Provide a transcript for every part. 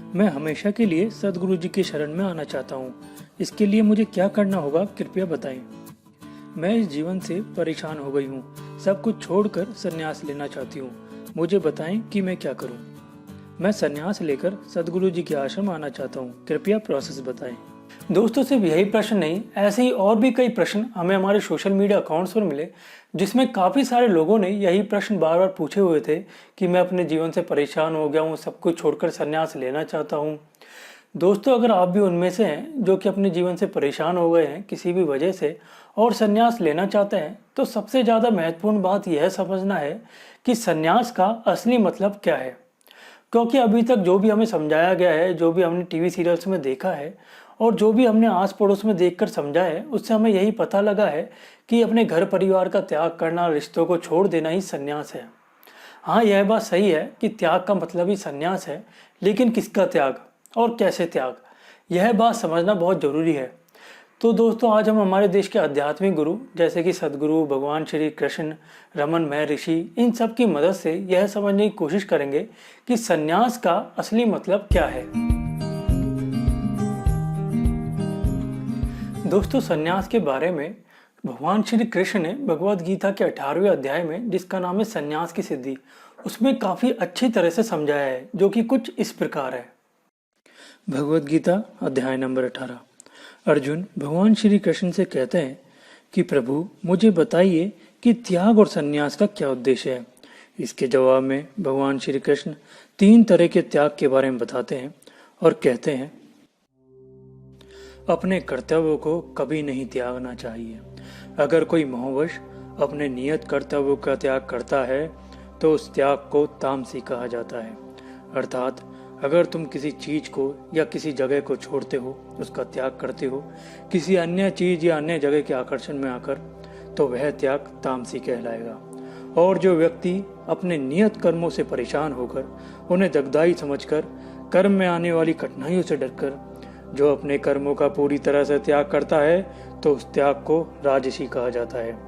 मैं हमेशा के लिए सद्गुरु जी की शरण में आना चाहता हूँ। इसके लिए मुझे क्या करना होगा, कृपया बताएं। मैं इस जीवन से परेशान हो गई हूँ। सब कुछ छोड़कर संन्यास लेना चाहती हूँ। मुझे बताएं कि मैं क्या करूँ। मैं संन्यास लेकर सद्गुरु जी के आश्रम आना चाहता हूँ। कृपया प्रोसेस बताएं। दोस्तों, सिर्फ यही प्रश्न नहीं, ऐसे ही और भी कई प्रश्न हमें हमारे सोशल मीडिया अकाउंट्स पर मिले, जिसमें काफ़ी सारे लोगों ने यही प्रश्न बार बार पूछे हुए थे कि मैं अपने जीवन से परेशान हो गया हूँ, सब कुछ छोड़कर संन्यास लेना चाहता हूँ। दोस्तों, अगर आप भी उनमें से हैं जो कि अपने जीवन से परेशान हो गए हैं किसी भी वजह से और संन्यास लेना चाहते हैं, तो सबसे ज़्यादा महत्वपूर्ण बात यह समझना है कि संन्यास का असली मतलब क्या है। क्योंकि अभी तक जो भी हमें समझाया गया है, जो भी हमने टीवी सीरियल्स में देखा है और जो भी हमने आस पड़ोस में देखकर समझा है, उससे हमें यही पता लगा है कि अपने घर परिवार का त्याग करना, रिश्तों को छोड़ देना ही संन्यास है। हाँ, यह बात सही है कि त्याग का मतलब ही संन्यास है, लेकिन किसका त्याग और कैसे त्याग, यह बात समझना बहुत जरूरी है। तो दोस्तों, आज हम हमारे देश के आध्यात्मिक गुरु जैसे कि सदगुरु भगवान श्री कृष्ण, रमन महर्षि, इन सब की मदद से यह समझने की कोशिश करेंगे कि संन्यास का असली मतलब क्या है। दोस्तों, संन्यास के बारे में भगवान श्री कृष्ण ने भगवद गीता के 18वें अध्याय में, जिसका नाम है संन्यास की सिद्धि, उसमें काफी अच्छी तरह से समझाया है, जो कि कुछ इस प्रकार है। भगवद गीता अध्याय नंबर 18। अर्जुन भगवान श्री कृष्ण से कहते हैं कि प्रभु, मुझे बताइए कि त्याग और संन्यास का क्या उद्देश्य है। इसके जवाब में भगवान श्री कृष्ण 3 तरह के त्याग के बारे में बताते हैं और कहते हैं, अपने कर्तव्यों को कभी नहीं त्यागना चाहिए। अगर कोई मोहवश अपने नियत कर्तव्यों का त्याग करता है तो उस त्याग को तामसी कहा जाता है। अर्थात अगर तुम किसी चीज को या किसी जगह को छोड़ते हो, उसका त्याग करते हो किसी अन्य चीज या अन्य जगह के आकर्षण में आकर, तो वह त्याग तामसी कहलाएगा। और जो व्यक्ति अपने नियत कर्मों से परेशान होकर, उन्हें दगदाई समझकर, कर्म में आने वाली कठिनाइयों से डरकर जो अपने कर्मों का पूरी तरह से त्याग करता है, तो उस त्याग को राजसी कहा जाता है।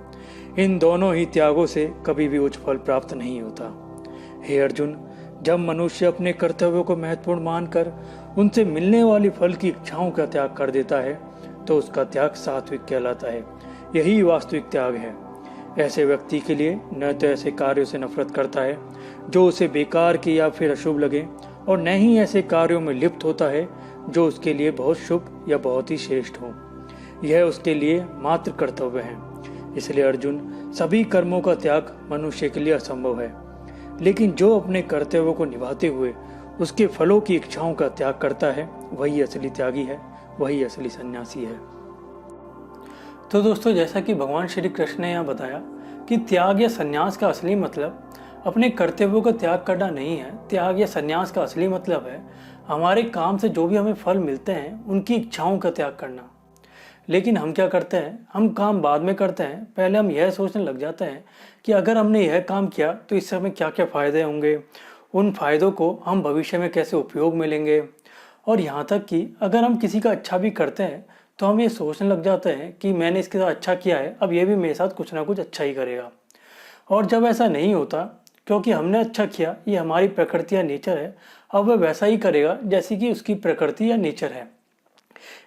इन दोनों ही त्यागों से कभी भी उच्च फल प्राप्त नहीं होता। हे अर्जुन, जब मनुष्य अपने कर्तव्यों को महत्वपूर्ण मानकर उनसे मिलने वाली फल की इच्छाओं का त्याग कर देता है, तो उसका त्याग सात्विक कहलाता है। यही वास्तविक त्याग है। ऐसे व्यक्ति के लिए न तो ऐसे कार्यों से नफरत करता है जो उसे बेकार के या फिर अशुभ लगे, और न ही ऐसे कार्यों में लिप्त होता है जो उसके लिए बहुत शुभ या बहुत ही श्रेष्ठ हो। यह उसके लिए मात्र कर्तव्य है। इसलिए अर्जुन, सभी कर्मों का त्याग मनुष्य के लिए असंभव है, लेकिन जो अपने कर्तव्यों को निभाते हुए उसके फलों की इच्छाओं का त्याग करता है, वही असली त्यागी है, वही असली सन्यासी है। तो दोस्तों, जैसा कि भगवान श्री कृष्ण ने यहाँ बताया कि त्याग या संन्यास का असली मतलब अपने कर्तव्यों का त्याग करना नहीं है। त्याग या संन्यास का असली मतलब है हमारे काम से जो भी हमें फल मिलते हैं, उनकी इच्छाओं का त्याग करना। लेकिन हम क्या करते हैं, हम काम बाद में करते हैं। पहले हम यह सोचने लग जाते हैं कि अगर हमने यह काम किया तो इससे हमें क्या क्या फ़ायदे होंगे, उन फायदों को हम भविष्य में कैसे उपयोग में लेंगे। और यहाँ तक कि अगर हम किसी का अच्छा भी करते हैं तो हम ये सोचने लग जाते हैं कि मैंने इसके साथ अच्छा किया है, अब ये भी मेरे साथ कुछ ना कुछ अच्छा ही करेगा। और जब ऐसा नहीं होता, क्योंकि हमने अच्छा किया, ये हमारी प्रकृति या नेचर है, अब वह वैसा ही करेगा जैसी कि उसकी प्रकृति या नेचर है।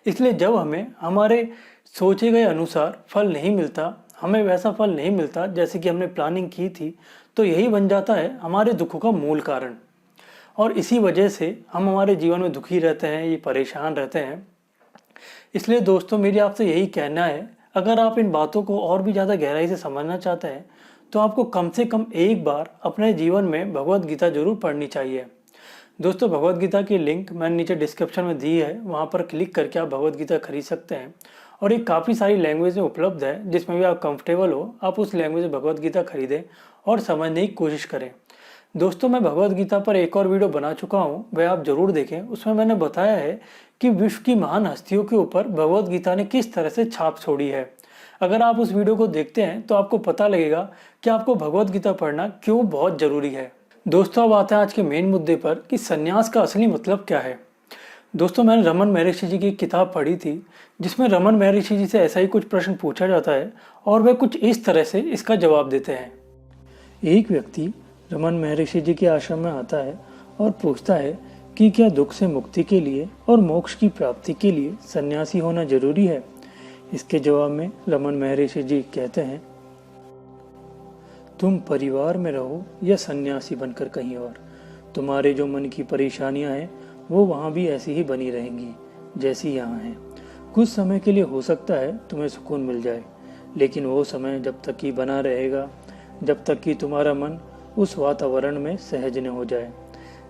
इसलिए जब हमें हमारे सोचे गए अनुसार फल नहीं मिलता, हमें वैसा फल नहीं मिलता जैसे कि हमने प्लानिंग की थी, तो यही बन जाता है हमारे दुखों का मूल कारण। और इसी वजह से हम हमारे जीवन में दुखी रहते हैं, ये परेशान रहते हैं। इसलिए दोस्तों, मेरी आपसे यही कहना है, अगर आप इन बातों को और भी ज़्यादा गहराई से समझना चाहते हैं तो आपको कम से कम एक बार अपने जीवन में भगवद गीता जरूर पढ़नी चाहिए। दोस्तों, भगवद गीता की लिंक मैंने नीचे डिस्क्रिप्शन में दी है, वहाँ पर क्लिक करके आप भगवद गीता खरीद सकते हैं। और ये काफ़ी सारी लैंग्वेज में उपलब्ध है, जिसमें भी आप कंफर्टेबल हो, आप उस लैंग्वेज में भगवद गीता खरीदें और समझने की कोशिश करें। दोस्तों, मैं भगवद गीता पर एक और वीडियो बना चुका हूँ, वह आप जरूर देखें। उसमें मैंने बताया है कि विश्व की महान हस्तियों के ऊपर भगवद गीता ने किस तरह से छाप छोड़ी है। अगर आप उस वीडियो को देखते हैं तो आपको पता लगेगा कि आपको भगवद गीता पढ़ना क्यों बहुत जरूरी है। दोस्तों, अब आते हैं आज के मेन मुद्दे पर कि संन्यास का असली मतलब क्या है। दोस्तों, मैंने रमन महर्षि जी की किताब पढ़ी थी, जिसमें रमन महर्षि जी से ऐसा ही कुछ प्रश्न पूछा जाता है और वे कुछ इस तरह से इसका जवाब देते हैं। एक व्यक्ति रमन महर्षि जी के आश्रम में आता है और पूछता है कि क्या दुख से मुक्ति के लिए और मोक्ष की प्राप्ति के लिए सन्यासी होना जरूरी है? इसके जवाब में रमन महर्षि जी कहते हैं, तुम परिवार में रहो या सन्यासी बनकर कहीं और, तुम्हारे जो मन की परेशानियां हैं वो वहां भी ऐसी ही बनी रहेंगी जैसी यहाँ हैं। कुछ समय के लिए हो सकता है तुम्हें सुकून मिल जाए, लेकिन वो समय जब तक कि बना रहेगा जब तक कि तुम्हारा मन उस वातावरण में सहज न हो जाए।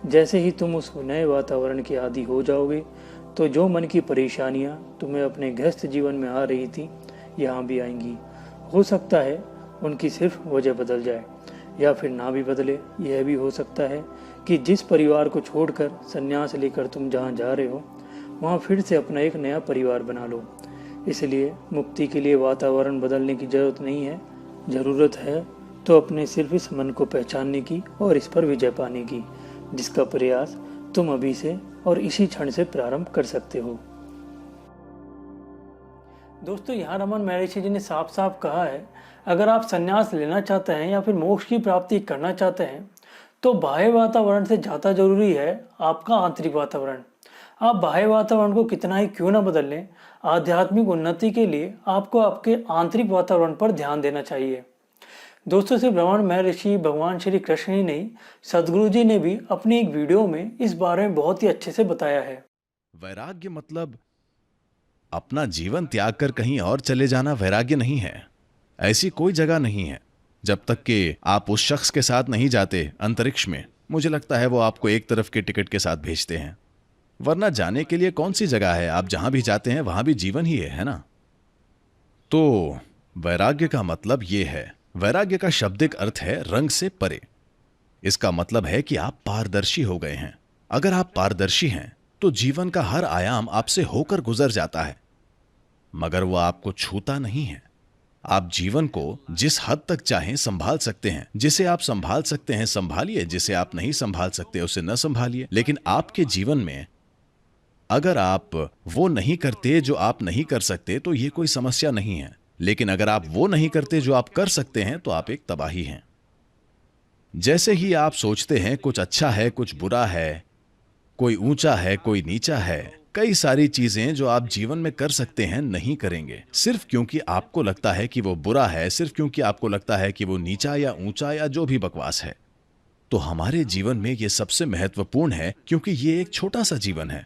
जैसे ही तुम उस नए वातावरण के आदी हो जाओगे तो जो मन की परेशानियां तुम्हें अपने गृहस्थ जीवन में आ रही थी यहाँ भी आएंगी। हो सकता है उनकी सिर्फ वजह बदल जाए या फिर ना भी बदले। यह भी हो सकता है कि जिस परिवार को छोड़कर संन्यास लेकर तुम जहाँ जा रहे हो वहाँ फिर से अपना एक नया परिवार बना लो। इसलिए मुक्ति के लिए वातावरण बदलने की जरूरत नहीं है। जरूरत है तो अपने सिर्फ इस मन को पहचानने की और इस पर विजय पाने की, जिसका प्रयास तुम अभी से और इसी क्षण से प्रारंभ कर सकते हो। दोस्तों, यहाँ रमन महर्षि जी ने साफ साफ कहा है, अगर आप संन्यास लेना चाहते हैं या फिर मोक्ष की प्राप्ति करना चाहते हैं तो बाह्य वातावरण से ज़्यादा जरूरी है आपका आंतरिक वातावरण। आप बाह्य वातावरण को कितना ही क्यों ना बदल लें, आध्यात्मिक उन्नति के लिए आपको आपके आंतरिक वातावरण पर ध्यान देना चाहिए। दोस्तों, सिर्फ रमन महर्षि, भगवान श्री कृष्ण ही नहीं, सदगुरु जी ने भी अपनी एक वीडियो में इस बारे में बहुत ही अच्छे से बताया है। वैराग्य मतलब अपना जीवन त्याग कर कहीं और चले जाना वैराग्य नहीं है। ऐसी कोई जगह नहीं है जब तक कि आप उस शख्स के साथ नहीं जाते अंतरिक्ष में। मुझे लगता है वो आपको एक तरफ के टिकट के साथ भेजते हैं, वरना जाने के लिए कौन सी जगह है। आप जहां भी जाते हैं वहां भी जीवन ही है ना। तो वैराग्य का मतलब ये है, वैराग्य का शाब्दिक अर्थ है रंग से परे। इसका मतलब है कि आप पारदर्शी हो गए हैं। अगर आप पारदर्शी हैं तो जीवन का हर आयाम आपसे होकर गुजर जाता है, मगर वो आपको छूता नहीं है। आप जीवन को जिस हद तक चाहें संभाल सकते हैं। जिसे आप संभाल सकते हैं संभालिए, जिसे आप नहीं संभाल सकते उसे न संभालिए। लेकिन आपके जीवन में अगर आप वो नहीं करते जो आप नहीं कर सकते तो ये कोई समस्या नहीं है। लेकिन अगर आप वो नहीं करते जो आप कर सकते हैं तो आप एक तबाही हैं। जैसे ही आप सोचते हैं कुछ अच्छा है, कुछ बुरा है, कोई ऊंचा है, कोई नीचा है, कई सारी चीजें जो आप जीवन में कर सकते हैं नहीं करेंगे, सिर्फ क्योंकि आपको लगता है कि वो बुरा है, सिर्फ क्योंकि आपको लगता है कि वो नीचा या ऊंचा या जो भी बकवास है। तो हमारे जीवन में ये सबसे महत्वपूर्ण है, क्योंकि ये एक छोटा सा जीवन है।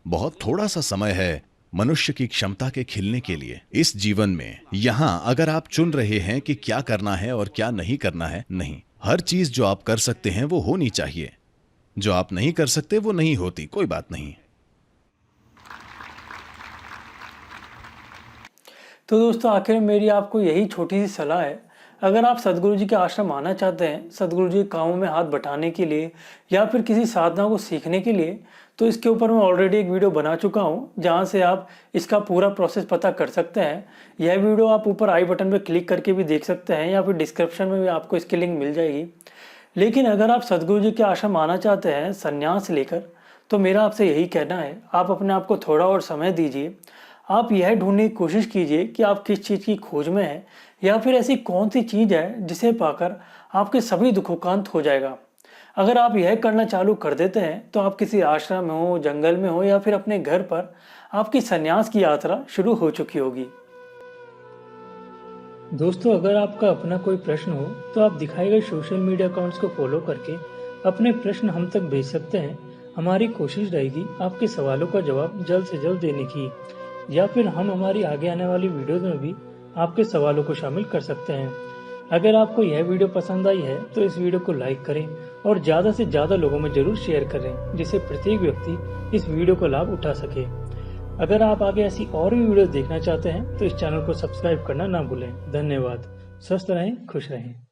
बहुत थोड़ा सा समय है मनुष्य की क्षमता के खिलने के लिए इस जीवन में। यहां अगर आप चुन रहे हैं कि क्या करना है और क्या नहीं करना है, नहीं, हर चीज जो आप कर सकते हैं वो होनी चाहिए। जो आप नहीं कर सकते वो नहीं होती, कोई बात नहीं। तो दोस्तों, आखिर में मेरी आपको यही छोटी सी सलाह है, अगर आप सदगुरु जी के आश्रम आना चाहते हैं, सदगुरु जी के कामों में हाथ बटाने के लिए या फिर किसी साधना को सीखने के लिए, तो इसके ऊपर मैं ऑलरेडी एक वीडियो बना चुका हूं जहां से आप इसका पूरा प्रोसेस पता कर सकते हैं। यह वीडियो आप ऊपर आई बटन पर क्लिक करके भी देख सकते हैं या फिर डिस्क्रिप्शन में भी आपको इसकी लिंक मिल जाएगी। लेकिन अगर आप सदगुरु जी के आश्रम आना चाहते हैं संन्यास लेकर, तो मेरा आपसे यही कहना है, आप अपने आप को थोड़ा और समय दीजिए। आप यह ढूंढने की कोशिश कीजिए कि आप किस चीज़ की खोज में हैं या फिर ऐसी कौन सी चीज़ है जिसे पाकर आपके सभी दुखों का अंत हो जाएगा। अगर आप यह करना चालू कर देते हैं तो आप किसी आश्रम में हो, जंगल में हो या फिर अपने घर पर, आपकी संन्यास की यात्रा शुरू हो चुकी होगी। दोस्तों, अगर आपका अपना कोई प्रश्न हो तो आप दिखाए गए सोशल मीडिया अकाउंट्स को फॉलो करके अपने प्रश्न हम तक भेज सकते हैं। हमारी कोशिश रहेगी आपके सवालों का जवाब जल्द से जल्द देने की, या फिर हम हमारी आगे आने वाली वीडियोस में भी आपके सवालों को शामिल कर सकते हैं। अगर आपको यह वीडियो पसंद आई है तो इस वीडियो को लाइक करें और ज़्यादा से ज़्यादा लोगों में जरूर शेयर करें, जिससे प्रत्येक व्यक्ति इस वीडियो का लाभ उठा सके। अगर आप आगे ऐसी और भी वीडियो देखना चाहते हैं तो इस चैनल को सब्सक्राइब करना ना भूलें। धन्यवाद। स्वस्थ रहें, खुश रहें।